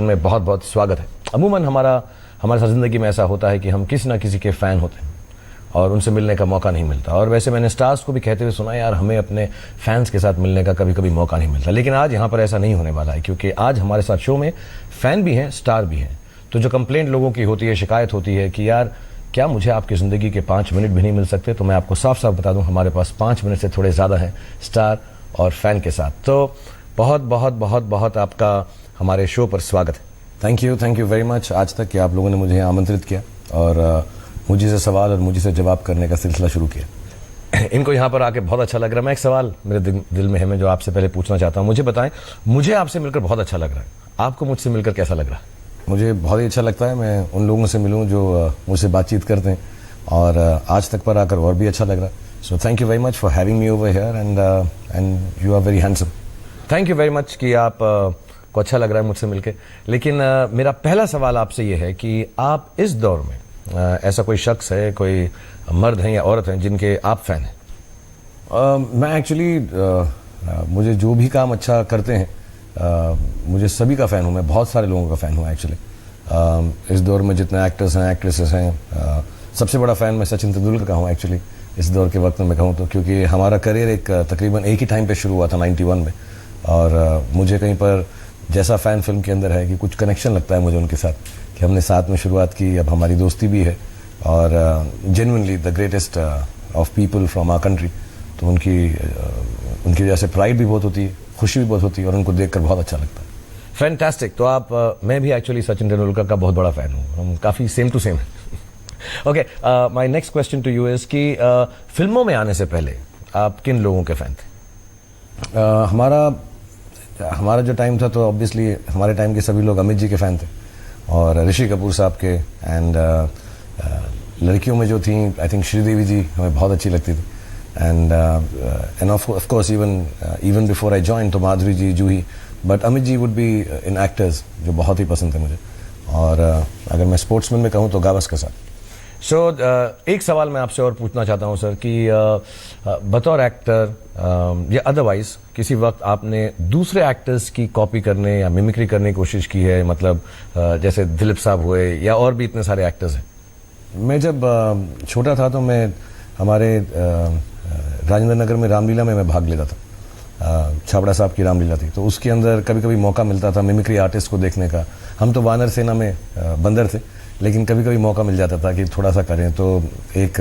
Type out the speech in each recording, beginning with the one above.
में बहुत बहुत स्वागत है। अमूमन हमारे साथ ज़िंदगी में ऐसा होता है कि हम किसी ना किसी के फ़ैन होते हैं और उनसे मिलने का मौका नहीं मिलता। और वैसे मैंने स्टार्स को भी कहते हुए सुना, यार हमें अपने फैंस के साथ मिलने का कभी कभी मौका नहीं मिलता। लेकिन आज यहाँ पर ऐसा नहीं होने वाला है, क्योंकि आज हमारे साथ शो में फ़ैन भी हैं, स्टार भी हैं। तो जो कंप्लेंट लोगों की होती है, शिकायत होती है कि यार क्या मुझे आपकी ज़िंदगी के 5 मिनट भी नहीं मिल सकते, तो मैं आपको साफ साफ बता दूं, हमारे पास 5 मिनट से थोड़े ज़्यादा हैं स्टार और फ़ैन के साथ। तो बहुत बहुत बहुत बहुत आपका हमारे शो पर स्वागत है। थैंक यू वेरी मच आज तक कि आप लोगों ने मुझे यहाँ आमंत्रित किया और मुझे से सवाल और मुझे से जवाब करने का सिलसिला शुरू किया। इनको यहाँ पर आके बहुत अच्छा लग रहा है। मैं एक सवाल मेरे दिल में है, मैं जो आपसे पहले पूछना चाहता हूँ। मुझे बताएं, मुझे आपसे मिलकर बहुत अच्छा लग रहा है, आपको मुझसे मिलकर कैसा लग रहा है? मुझे बहुत ही अच्छा लगता है। मैं उन लोगों से मिलूं जो मुझसे बातचीत करते हैं और आज तक पर आकर और भी अच्छा लग रहा है। So thank you very much for having me over here and you are very handsome. Thank you very much कि आप को अच्छा लग रहा है मुझसे मिलके। लेकिन मेरा पहला सवाल आपसे ये है कि आप इस दौर में ऐसा कोई शख्स है, कोई मर्द हैं या औरत हैं जिनके आप फ़ैन हैं? मैं एक्चुअली मुझे जो भी काम अच्छा करते हैं मुझे सभी का फ़ैन हूँ। मैं बहुत सारे लोगों का फ़ैन हूँ एक्चुअली। इस दौर में जितने एक्टर्स हैं, एक्ट्रेसेस हैं, सबसे बड़ा फ़ैन मैं सचिन तेंदुलकर का हूँ एक्चुअली इस दौर के वक्त में मैं कहूँ तो, क्योंकि हमारा करियर तकरीबन एक ही टाइम पे शुरू हुआ था 91 में। और मुझे कहीं पर जैसा फ़ैन फिल्म के अंदर है कि कुछ कनेक्शन लगता है मुझे उनके साथ, कि हमने साथ में शुरुआत की, अब हमारी दोस्ती भी है और genuinely the greatest of people from our country. तो उनकी वजह से प्राइड भी बहुत होती है, खुशी भी बहुत होती है और उनको देखकर बहुत अच्छा लगता है। फैंटास्टिक। तो मैं भी एक्चुअली सचिन तेंदुलकर का बहुत बड़ा फ़ैन हूँ, हम काफ़ी सेम टू सेम हैं। Okay, my next question to you is कि फिल्मों में आने से पहले आप किन लोगों के फ़ैन थे? हमारा जो टाइम था तो ऑब्वियसली हमारे टाइम के सभी लोग अमित जी के फ़ैन थे और ऋषि कपूर साहब के। एंड लड़कियों में जो थी, आई थिंक श्रीदेवी जी हमें बहुत अच्छी लगती थी। And of course even before I join तो Madhuri ji, Juhi, but Amit ji would be in actors जो बहुत ही पसंद थे मुझे। और अगर मैं स्पोर्ट्समैन में कहूँ तो गावस्कर साहब। सो एक सवाल मैं आपसे और पूछना चाहता हूँ सर कि बतौर एक्टर या अदरवाइज किसी वक्त आपने दूसरे एक्टर्स की कॉपी करने या मिमिक्री करने की कोशिश की है? मतलब जैसे दिलीप साहब हुए या और भी इतने सारे एक्टर्स हैं। मैं जब छोटा था तो मैं हमारे राजेंद्र नगर में रामलीला में मैं भाग लेता था। छाबड़ा साहब की रामलीला थी तो उसके अंदर कभी कभी मौका मिलता था मिमिक्री आर्टिस्ट को देखने का। हम तो वानर सेना में बंदर थे, लेकिन कभी कभी मौका मिल जाता था कि थोड़ा सा करें। तो एक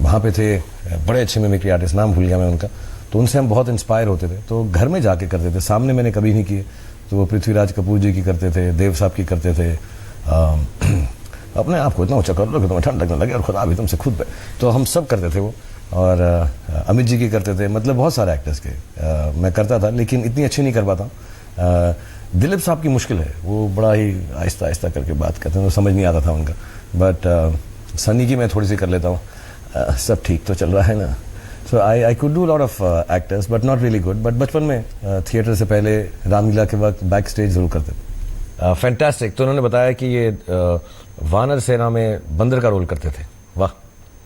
वहाँ पे थे बड़े अच्छे मिमिक्री आर्टिस्ट, नाम भूल गया मैं उनका, तो उनसे हम बहुत इंस्पायर होते थे। तो घर में जाके करते थे, सामने मैंने कभी नहीं किए। तो वो पृथ्वीराज कपूर जी की करते थे, देव साहब की करते थे। अपने आप को इतना ऊँचा कर लो कि तुम्हें ठंड लगने लगे और खुदा भी तुमसे खुद पे, तो हम सब करते थे वो। और अमित जी की करते थे, मतलब बहुत सारे एक्टर्स के मैं करता था, लेकिन इतनी अच्छी नहीं कर पाता। दिलीप साहब की मुश्किल है, वो बड़ा ही आहिस्ता आहिस्ता करके बात करते हैं तो समझ नहीं आता था उनका। बट सनी की मैं थोड़ी सी कर लेता हूँ। सब ठीक तो चल रहा है ना। So I could do lot of actors but not really good. But बचपन में थिएटर से पहले रामलीला के वक्त बैक स्टेज जरूर करते थे। फैंटास्टिक। तो उन्होंने बताया कि ये वानर सेना में बंदर का रोल करते थे। वाह,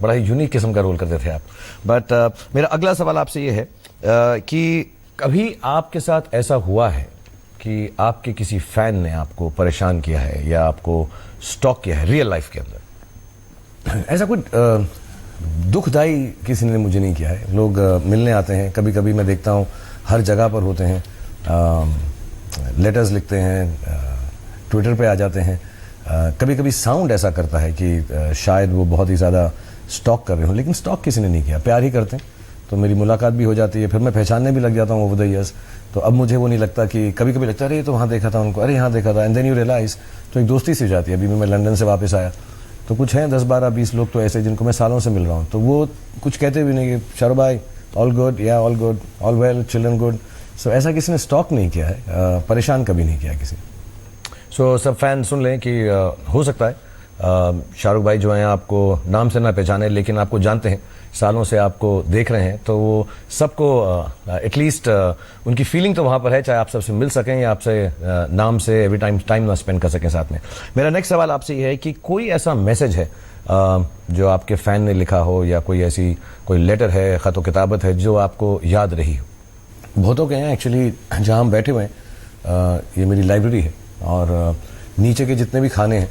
बड़ा ही यूनिक किस्म का रोल करते थे आप। बट मेरा अगला सवाल आपसे ये है कि कभी आपके साथ ऐसा हुआ है कि आपके किसी फ़ैन ने आपको परेशान किया है या आपको स्टॉक किया है रियल लाइफ के अंदर? ऐसा कुछ दुखदाई किसी ने मुझे नहीं किया है। लोग मिलने आते हैं, कभी कभी मैं देखता हूँ हर जगह पर होते हैं, लेटर्स लिखते हैं, ट्विटर पे आ जाते हैं। कभी कभी साउंड ऐसा करता है कि शायद वो बहुत ही ज़्यादा स्टॉक कर रहे हो, लेकिन स्टॉक किसी ने नहीं किया, प्यार ही करते हैं। तो मेरी मुलाकात भी हो जाती है, फिर मैं पहचानने भी लग जाता हूँ ओवर द ईयर्स। तो अब मुझे वो नहीं लगता कि कभी कभी लगता है अरे ये तो वहाँ देखा था उनको, अरे यहाँ देखा था, एंड देन यू रियलाइज। तो एक दोस्ती सी हो जाती है। अभी मैं लंदन से वापस आया तो कुछ हैं 10, 12, 20 लोग तो ऐसे जिनको मैं सालों से मिल रहा हूँ, तो वो कुछ कहते भी नहीं कि शाहरुख भाई ऑल गुड, या all good, all well, children good. So ऐसा किसी ने स्टॉक नहीं किया है, परेशान कभी नहीं किया किसी। सो सब फैन सुन लें कि हो सकता है शाहरुख भाई जो हैं आपको नाम से ना पहचाने, लेकिन आपको जानते हैं, सालों से आपको देख रहे हैं, तो वो सबको एटलीस्ट उनकी फीलिंग तो वहाँ पर है, चाहे आप सबसे मिल सकें या आपसे नाम से एवरी टाइम ना स्पेंड कर सकें साथ में। मेरा नेक्स्ट सवाल आपसे ये है कि कोई ऐसा मैसेज है जो आपके फ़ैन ने लिखा हो या कोई लेटर है, ख़त व किताबत है जो आपको याद रही हो? बहुतों के हैं एक्चुअली। जहाँ हम बैठे हुए हैं ये मेरी लाइब्रेरी है और नीचे के जितने भी खाने हैं,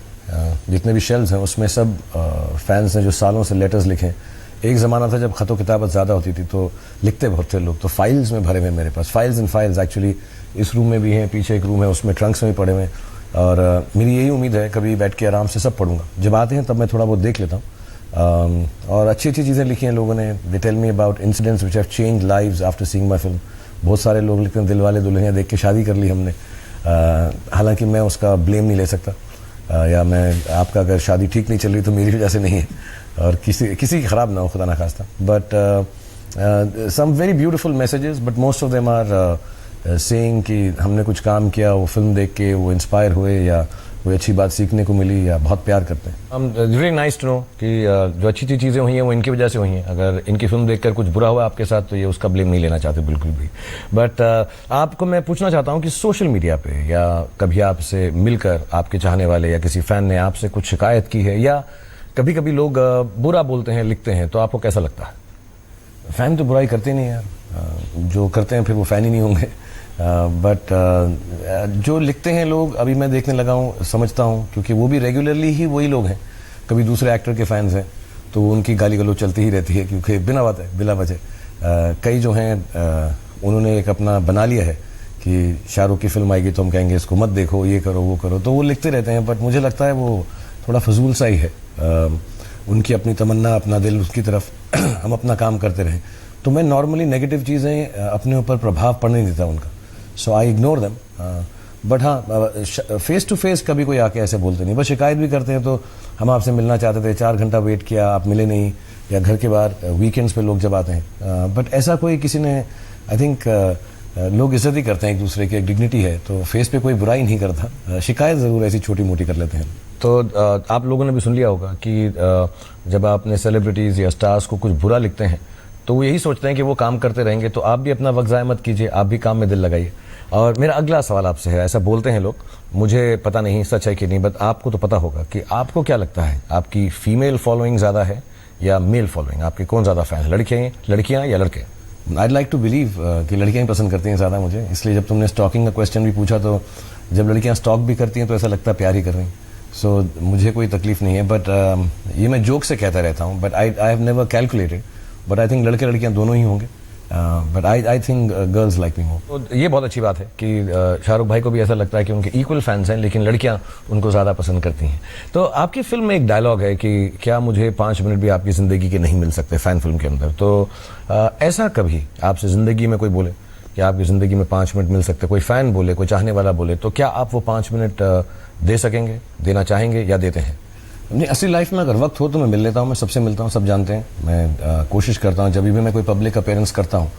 जितने भी शेल्व्स हैं, उसमें सब फैंस ने जो सालों से लेटर्स लिखे हैं। एक ज़माना था जब ख़तो किताबत ज़्यादा होती थी तो लिखते बहुत थे लोग, तो फाइल्स में भरे हुए मेरे पास, फाइल्स एंड फाइल्स। एक्चुअली इस रूम में भी हैं, पीछे एक रूम है उसमें ट्रंक्स में भी पड़े हुए हैं। और मेरी यही उम्मीद है कभी बैठ के आराम से सब पढ़ूंगा, जब आते हैं तब मैं थोड़ा बहुत देख लेता हूँ। और अच्छी अच्छी चीज़ें लिखी हैं लोगों ने। They tell me about incidents which have changed lives after seeing my film. बहुत सारे लोग लिखते हैं दिलवाले दुल्हनिया देख के शादी कर ली हमने। हालांकि मैं उसका ब्लेम नहीं ले सकता, या मैं आपका अगर शादी ठीक नहीं चल रही तो मेरी वजह से नहीं है, और किसी की ख़राब ना हो, खुदा ना खास्ता। But some very beautiful messages, but most of them are saying कि हमने कुछ काम किया, वो फिल्म देख के वो इंस्पायर हुए, या कोई अच्छी बात सीखने को मिली, या बहुत प्यार करते हैं। रियली नाइस टू नो कि जो अच्छी अच्छी चीज़ें हुई हैं वो इनकी वजह से हुई हैं। अगर इनकी फिल्म देखकर कुछ बुरा हुआ आपके साथ तो ये उसका ब्लेम नहीं लेना चाहते बिल्कुल भी। बट आपको मैं पूछना चाहता हूँ कि सोशल मीडिया पे या कभी आपसे मिलकर आपके चाहने वाले या किसी फ़ैन ने आपसे कुछ शिकायत की है, या कभी कभी लोग बुरा बोलते हैं, लिखते हैं, तो आपको कैसा लगता है? फ़ैन तो बुराई करते नहीं यार, जो करते हैं फिर वो फ़ैन ही नहीं होंगे। बट जो लिखते हैं लोग, अभी मैं देखने लगा हूँ, समझता हूँ, क्योंकि वो भी रेगुलरली ही वही लोग हैं। कभी दूसरे एक्टर के फैंस हैं तो उनकी गाली गलौज चलती ही रहती है, क्योंकि बिला वजह कई जो हैं उन्होंने एक अपना बना लिया है कि शाहरुख की फिल्म आएगी तो हम कहेंगे इसको मत देखो, ये करो वो करो, तो वो लिखते रहते हैं। बट मुझे लगता है वो थोड़ा फजूल सा ही है। उनकी अपनी तमन्ना, अपना दिल, उसकी तरफ हम अपना काम करते रहें। तो मैं नॉर्मली नेगेटिव चीज़ें अपने ऊपर प्रभाव पड़ने नहीं देता उनका, सो आई इग्नोर देम। बट हाँ, फेस टू फेस कभी कोई आके ऐसे बोलते नहीं, बस शिकायत भी करते हैं। तो हम आपसे मिलना चाहते थे, 4 घंटा वेट किया, आप मिले नहीं, या घर के बाहर वीकेंड्स पे लोग जब आते हैं। बट ऐसा कोई किसी ने, आई थिंक लोग इज्जत ही करते हैं एक दूसरे की, एक डिग्निटी है, तो फेस पे कोई बुराई नहीं करता। शिकायत ज़रूर ऐसी छोटी मोटी कर लेते हैं। तो आप लोगों ने भी सुन लिया होगा कि जब आप अपने सेलिब्रिटीज़ या स्टार्स को कुछ बुरा लिखते हैं तो वो यही सोचते हैं कि वो काम करते रहेंगे, तो आप भी अपना वक्त ज़ाया मत कीजिए, आप भी काम में दिल लगाइए। और मेरा अगला सवाल आपसे है, ऐसा बोलते हैं लोग, मुझे पता नहीं सच है कि नहीं, बट आपको तो पता होगा कि आपको क्या लगता है, आपकी फीमेल फॉलोइंग ज़्यादा है या मेल फॉलोइंग? आपके कौन ज़्यादा फैन, लड़कियाँ या लड़के? I'd like to believe कि लड़कियाँ ही पसंद करती हैं ज़्यादा मुझे। इसलिए जब तुमने स्टॉकिंग का क्वेश्चन भी पूछा, तो जब लड़कियाँ स्टॉक भी करती हैं तो ऐसा लगता है प्यार ही कर रही हैं। सो मुझे कोई तकलीफ नहीं है। बट ये मैं जोक से कहता रहता हूँ, but I have never calculated, but I think लड़के लड़कियाँ दोनों ही होंगे। But I think girls like me more. तो ये बहुत अच्छी बात है कि शाहरुख भाई को भी ऐसा लगता है कि उनके इक्वल फैंस हैं, लेकिन लड़कियां उनको ज़्यादा पसंद करती हैं। तो आपकी फिल्म में एक डायलॉग है कि क्या मुझे 5 मिनट भी आपकी ज़िंदगी के नहीं मिल सकते, फ़ैन फिल्म के अंदर। तो ऐसा कभी आपसे ज़िंदगी में कोई बोले कि आपकी ज़िंदगी में 5 मिनट मिल सकते, कोई फ़ैन बोले, कोई चाहने वाला बोले, तो क्या आप वो 5 मिनट दे सकेंगे, देना चाहेंगे या देते हैं? नहीं, असली लाइफ में अगर वक्त हो तो मैं मिल लेता हूँ, मैं सबसे मिलता हूँ, सब जानते हैं। मैं कोशिश करता हूँ, जब भी मैं कोई पब्लिक अपीयरेंस करता हूँ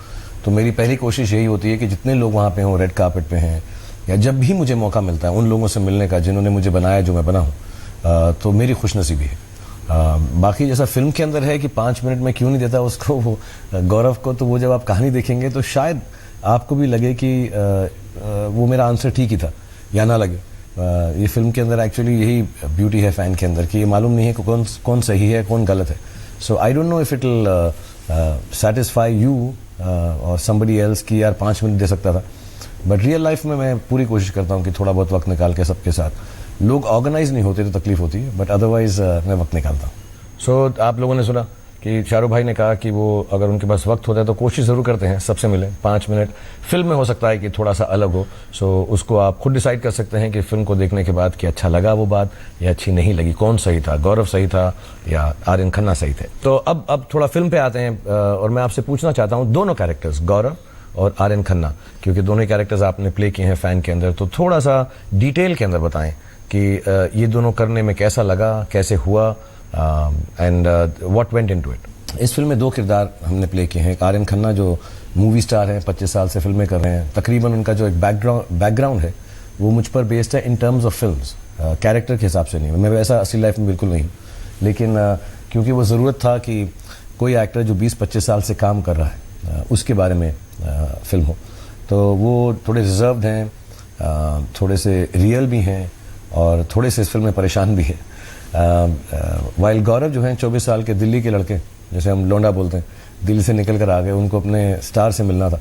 तो मेरी पहली कोशिश यही होती है कि जितने लोग वहाँ पे हों, रेड कार्पेट पे हैं, या जब भी मुझे मौका मिलता है उन लोगों से मिलने का जिन्होंने मुझे बनाया, जो मैं बना हूँ, तो मेरी खुशनसीबी है। बाकी जैसा फिल्म के अंदर है कि 5 मिनट में क्यों नहीं देता उसको, वो गौरव को, तो वो जब आप कहानी देखेंगे तो शायद आपको भी लगे कि वो मेरा आंसर ठीक ही था, या ना लगे। ये फिल्म के अंदर एक्चुअली यही ब्यूटी है फ़ैन के अंदर कि ये मालूम नहीं है कि कौन सही है, कौन गलत है। So I don't know if it will satisfy you और समबडी एल्स की यार 5 मिनट दे सकता था। बट रियल लाइफ में मैं पूरी कोशिश करता हूँ कि थोड़ा बहुत वक्त निकाल के सबके साथ। लोग ऑर्गेनाइज नहीं होते तो तकलीफ होती है, बट अदरवाइज मैं वक्त निकालता हूँ। सो आप लोगों ने सुना कि शाहरुख भाई ने कहा कि वो अगर उनके पास वक्त होता है तो कोशिश ज़रूर करते हैं सबसे मिले। 5 मिनट फिल्म में हो सकता है कि थोड़ा सा अलग हो, सो उसको आप खुद डिसाइड कर सकते हैं कि फिल्म को देखने के बाद कि अच्छा लगा वो बात या अच्छी नहीं लगी, कौन सही था, गौरव सही था या आर्यन खन्ना सही थे। तो अब थोड़ा फिल्म पे आते हैं, और मैं आपसे पूछना चाहता हूँ दोनों कैरेक्टर्स, गौरव और आर्यन खन्ना, क्योंकि दोनों कैरेक्टर्स आपने प्ले किए हैं फ़ैन के अंदर, तो थोड़ा सा डिटेल के अंदर बताएं कि ये दोनों करने में कैसा लगा, कैसे हुआ, and what went into it. इस फिल्म में 2 किरदार हमने प्ले किए हैं। एक आर्यन खन्ना जो मूवी स्टार हैं, 25 साल से फिल्में कर रहे हैं, तकरीबन उनका जो एक बैकग्राउंड है वो मुझ पर बेस्ड है in terms of films, character के हिसाब से नहीं। मैं वैसा असली लाइफ में बिल्कुल नहीं हूँ, लेकिन क्योंकि वो ज़रूरत था कि कोई एक्टर जो 20-25 साल से काम कर रहा है उसके बारे में फिल्म हो, तो वो थोड़े रिजर्व्ड हैं, थोड़े से रियल भी हैं और थोड़े से इस फिल्म में परेशान भी हैं। वाइल गौरव जो हैं 24 साल के दिल्ली के लड़के, जैसे हम लौंडा बोलते हैं, दिल्ली से निकल कर आ गए, उनको अपने स्टार से मिलना था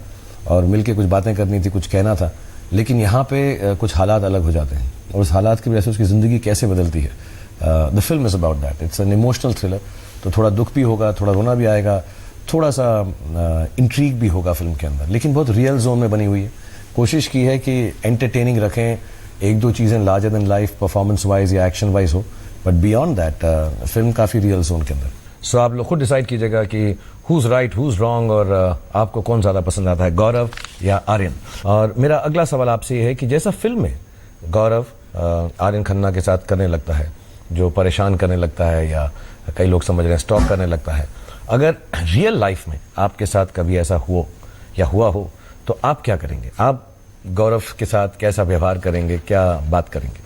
और मिल के कुछ बातें करनी थी, कुछ कहना था, लेकिन यहाँ पे कुछ हालात अलग हो जाते हैं। और उस हालात की वजह से उसकी ज़िंदगी कैसे बदलती है। The film is about that, it's an emotional thriller. तो थोड़ा दुख भी होगा, थोड़ा रोना भी आएगा, थोड़ा सा इंट्रीग भी होगा फिल्म के अंदर, लेकिन बहुत रियल जोन में बनी हुई है। कोशिश की है कि एंटरटेनिंग रखें, एक दो चीज़ें larger than life performance wise या एक्शन वाइज हो, बट बियॉन्ड दैट फिल्म काफ़ी रियल जोन के अंदर। सो आप लोग खुद डिसाइड कीजिएगा कि हुज राइट हुज रॉन्ग, और आपको कौन ज़्यादा पसंद आता है, गौरव या आर्यन। और मेरा अगला सवाल आपसे ये है कि जैसा फिल्म में गौरव आर्यन खन्ना के साथ करने लगता है, जो परेशान करने लगता है या कई लोग समझ रहे हैं स्टॉक करने लगता है, अगर रियल लाइफ में आपके साथ कभी ऐसा हुआ हो तो आप क्या करेंगे? आप गौरव के साथ कैसा व्यवहार करेंगे, क्या बात करेंगे?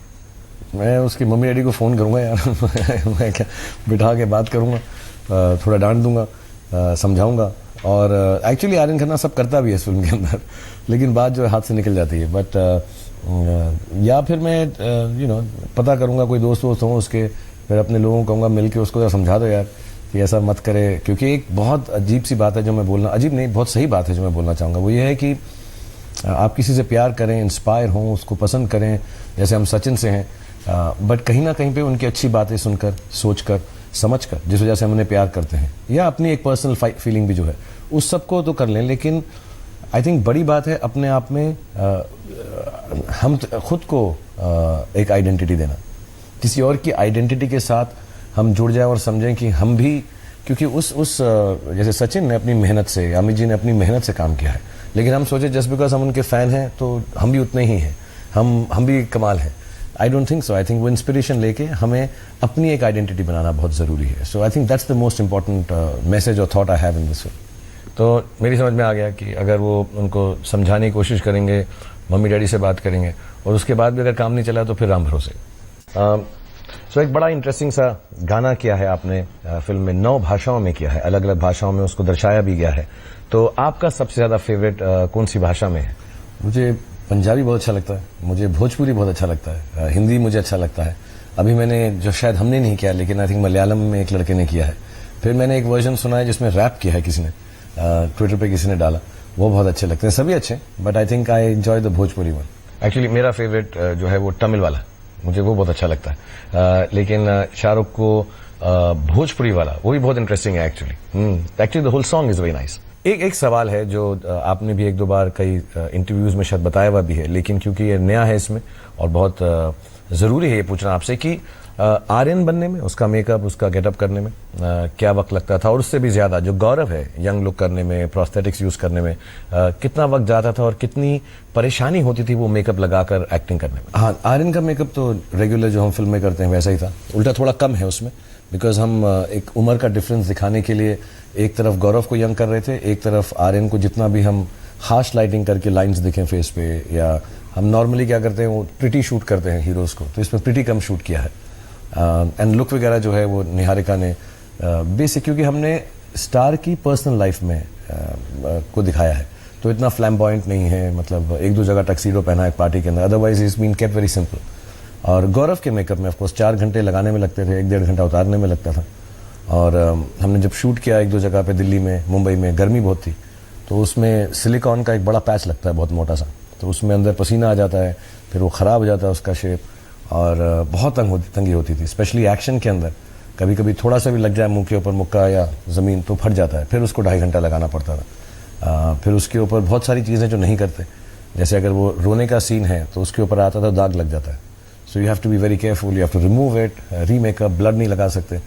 मैं उसकी मम्मी डैडी को फ़ोन करूँगा यार मैं क्या बिठा के बात करूँगा, थोड़ा डांट दूंगा, समझाऊंगा। और एक्चुअली आर्यन खन्ना सब करता भी है इस फिल्म के अंदर, लेकिन बात जो है हाथ से निकल जाती है। बट या फिर मैं पता करूँगा, कोई दोस्त हों उसके, फिर अपने लोगों को कहूँगा मिल के उसको समझा दो यार कि ऐसा मत करे। क्योंकि एक बहुत अजीब सी बात है जो मैं बोलना, अजीब नहीं, बहुत सही बात है जो मैं बोलना चाहूँगा, वो ये है कि आप किसी से प्यार करें, इंस्पायर हों, उसको पसंद करें, जैसे हम सचिन से हैं, बट कहीं ना कहीं पे उनकी अच्छी बातें सुनकर, सोचकर, समझकर, जिस वजह से हम उन्हें प्यार करते हैं, या अपनी एक पर्सनल फीलिंग भी जो है उस सबको तो कर लें। लेकिन आई थिंक बड़ी बात है अपने आप में हम खुद को एक आइडेंटिटी देना, किसी और की आइडेंटिटी के साथ हम जुड़ जाए और समझें कि हम भी, क्योंकि उस जैसे सचिन ने अपनी मेहनत से, अमित जी ने अपनी मेहनत से काम किया है, लेकिन हम सोचे जस्ट बिकॉज हम उनके फ़ैन हैं तो हम भी उतने ही हैं, हम भी कमाल हैं। I don't think so. I think वो इंस्पिरेशन लेके हमें अपनी एक आइडेंटिटी बनाना बहुत ज़रूरी है। So I think that's the most important message और thought I have in this film. तो मेरी समझ में आ गया कि अगर वो उनको समझाने की कोशिश करेंगे, मम्मी डैडी से बात करेंगे, और उसके बाद भी अगर काम नहीं चला तो फिर राम भरोसे। सो एक बड़ा इंटरेस्टिंग सा गाना किया है आपने फिल्म में, 9 भाषाओं में किया है, अलग अलग भाषाओं में उसको दर्शाया भी गया है। तो आपका सबसे ज़्यादा फेवरेट कौन सी भाषा में है? मुझे पंजाबी बहुत अच्छा लगता है, मुझे भोजपुरी बहुत अच्छा लगता है, हिंदी मुझे अच्छा लगता है। अभी मैंने जो शायद हमने नहीं किया, लेकिन आई थिंक मलयालम में एक लड़के ने किया है। फिर मैंने एक वर्जन सुना है जिसमें रैप किया है किसी ने, ट्विटर पे किसी ने डाला, वो बहुत अच्छे लगते हैं। सभी अच्छे, but I think I enjoy the Bhojpuri one. Actually मेरा फेवरेट जो है वो तमिल वाला, मुझे वो बहुत अच्छा लगता है। लेकिन शाहरुख को भोजपुरी वाला वो भी बहुत इंटरेस्टिंग है actually the whole song is very nice. एक सवाल है जो आपने भी एक दो बार कई इंटरव्यूज में शायद बताया हुआ भी है, लेकिन क्योंकि ये नया है इसमें और बहुत ज़रूरी है ये पूछना आपसे कि आर्यन बनने में, उसका मेकअप, उसका गेटअप करने में क्या वक्त लगता था, और उससे भी ज़्यादा जो गौरव है यंग लुक करने में, प्रोस्थेटिक्स यूज़ करने में कितना वक्त जाता था और कितनी परेशानी होती थी वो मेकअप लगाकर एक्टिंग करने में? हाँ, आर्यन का मेकअप तो रेगुलर जो हम फिल्म में करते हैं वैसा ही था, उल्टा थोड़ा कम है उसमें, बिकॉज हम एक उम्र का डिफरेंस दिखाने के लिए एक तरफ गौरव को यंग कर रहे थे, एक तरफ आर्यन को जितना भी हम हार्श लाइटिंग करके लाइंस दिखें फेस पे, या हम नॉर्मली क्या करते हैं वो प्रिटी शूट करते हैं हीरोज़ को, तो इसमें प्रिटी कम शूट किया है। एंड लुक वगैरह जो है वो निहारिका ने बेसिक, क्योंकि हमने स्टार की पर्सनल लाइफ में को दिखाया है, तो इतना फ्लैम्बॉयंट नहीं है, मतलब एक दो जगह टक्सीडो पहना है पार्टी के अंदर, otherwise is been kept very simple. और गौरव के मेकअप में ऑफकोर्स 4 घंटे लगाने में लगते थे, 1-1.5 घंटा उतारने में लगता था। और हमने जब शूट किया एक दो जगह पे, दिल्ली में, मुंबई में गर्मी बहुत थी, तो उसमें सिलिकॉन का एक बड़ा पैच लगता है बहुत मोटा सा, तो उसमें अंदर पसीना आ जाता है, फिर वो ख़राब हो जाता है उसका शेप, और बहुत तंगी होती थी, स्पेशली एक्शन के अंदर। कभी कभी थोड़ा सा भी लग जाए मुंह के ऊपर मुक्का या ज़मीन तो फट जाता है, फिर उसको 2.5 घंटा लगाना पड़ता था। फिर उसके ऊपर बहुत सारी चीज़ें जो नहीं करते, जैसे अगर वो रोने का सीन है तो उसके ऊपर आता था दाग लग जाता है, so you have to be very careful, you have to remove it, re makeup, blood नहीं लगा सकते,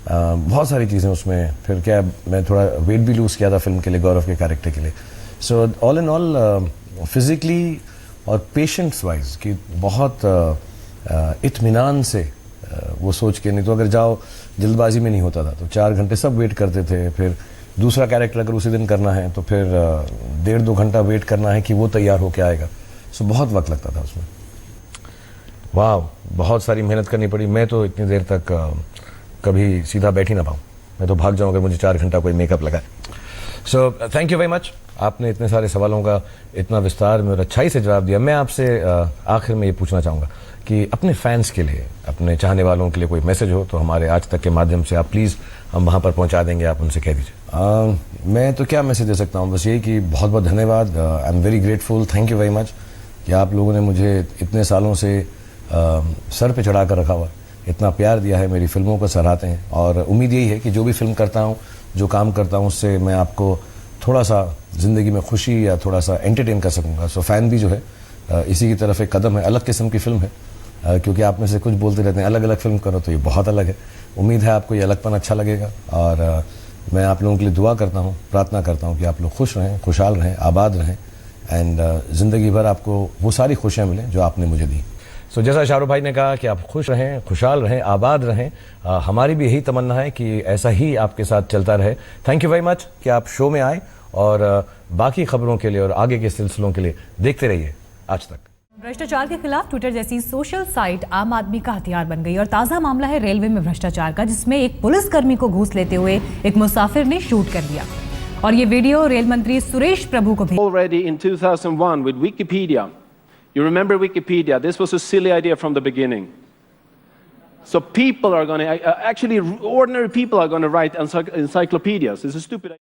बहुत सारी चीज़ें उसमें। फिर क्या, मैं थोड़ा वेट भी लूज़ किया था फिल्म के लिए, गौरव के कैरेक्टर के लिए। So all in all physically और पेशेंस वाइज कि बहुत इत्मीनान से वो सोच के, नहीं तो अगर जाओ जल्दबाजी में नहीं होता था, तो 4 घंटे सब वेट करते थे। फिर दूसरा कैरेक्टर अगर उसी दिन करना है तो फिर 1.5-2 घंटा वेट करना है कि वो तैयार होके आएगा, सो बहुत वक्त लगता था उसमें। वाह, बहुत सारी मेहनत करनी पड़ी। मैं तो इतनी देर तक कभी सीधा बैठ ही ना पाऊँ, मैं तो भाग जाऊँ अगर मुझे 4 घंटा कोई मेकअप लगाए। सो थैंक यू वेरी मच, आपने इतने सारे सवालों का इतना विस्तार में और अच्छाई से जवाब दिया। मैं आपसे आखिर में ये पूछना चाहूँगा कि अपने फैंस के लिए, अपने चाहने वालों के लिए कोई मैसेज हो तो हमारे आज तक के माध्यम से आप प्लीज़ हम वहाँ पर पहुँचा देंगे, आप उनसे कह दीजिए। मैं तो क्या मैसेज दे सकता हूँ, बस यही कि बहुत बहुत धन्यवाद, I am very grateful, thank you very much कि आप लोगों ने मुझे इतने सालों से सर पे चढ़ा कर रखा हुआ है, इतना प्यार दिया है, मेरी फिल्मों को सराहते हैं। और उम्मीद यही है कि जो भी फिल्म करता हूँ, जो काम करता हूँ, उससे मैं आपको थोड़ा सा ज़िंदगी में खुशी या थोड़ा सा एंटरटेन कर सकूँगा। सो फैन भी जो है इसी की तरफ एक कदम है, अलग किस्म की फ़िल्म है, क्योंकि आप में से कुछ बोलते रहते हैं अलग अलग फिल्म करो, तो ये बहुत अलग है। उम्मीद है आपको ये अलगपन अच्छा लगेगा और मैं आप लोगों के लिए दुआ करता हूँ, प्रार्थना करता हूँ कि आप लोग खुश रहें, खुशहाल रहें, आबाद रहें एंड ज़िंदगी भर आपको वो सारी खुशियाँ मिलें जो आपने मुझे दी। सो जैसा शाहरुख भाई ने कहा कि आप खुश रहें, खुशहाल रहें, आबाद रहें, हमारी भी यही तमन्ना है कि ऐसा ही आपके साथ चलता रहे। थैंक यू वेरी मच कि आप शो में आए और बाकी खबरों के लिए और आगे के सिलसिलों के लिए देखते रहिए आज तक। भ्रष्टाचार के खिलाफ ट्विटर जैसी सोशल साइट आम आदमी का हथियार बन गई और ताजा मामला है रेलवे में भ्रष्टाचार का, जिसमें एक पुलिसकर्मी को घूस लेते हुए एक मुसाफिर ने शूट कर दिया और ये वीडियो रेल मंत्री सुरेश प्रभु को भेजा। Already in 2001 with Wikipedia, you remember Wikipedia? This was a silly idea from the beginning. So people are going to actually ordinary people are going to write encyclopedias. It's a stupid idea.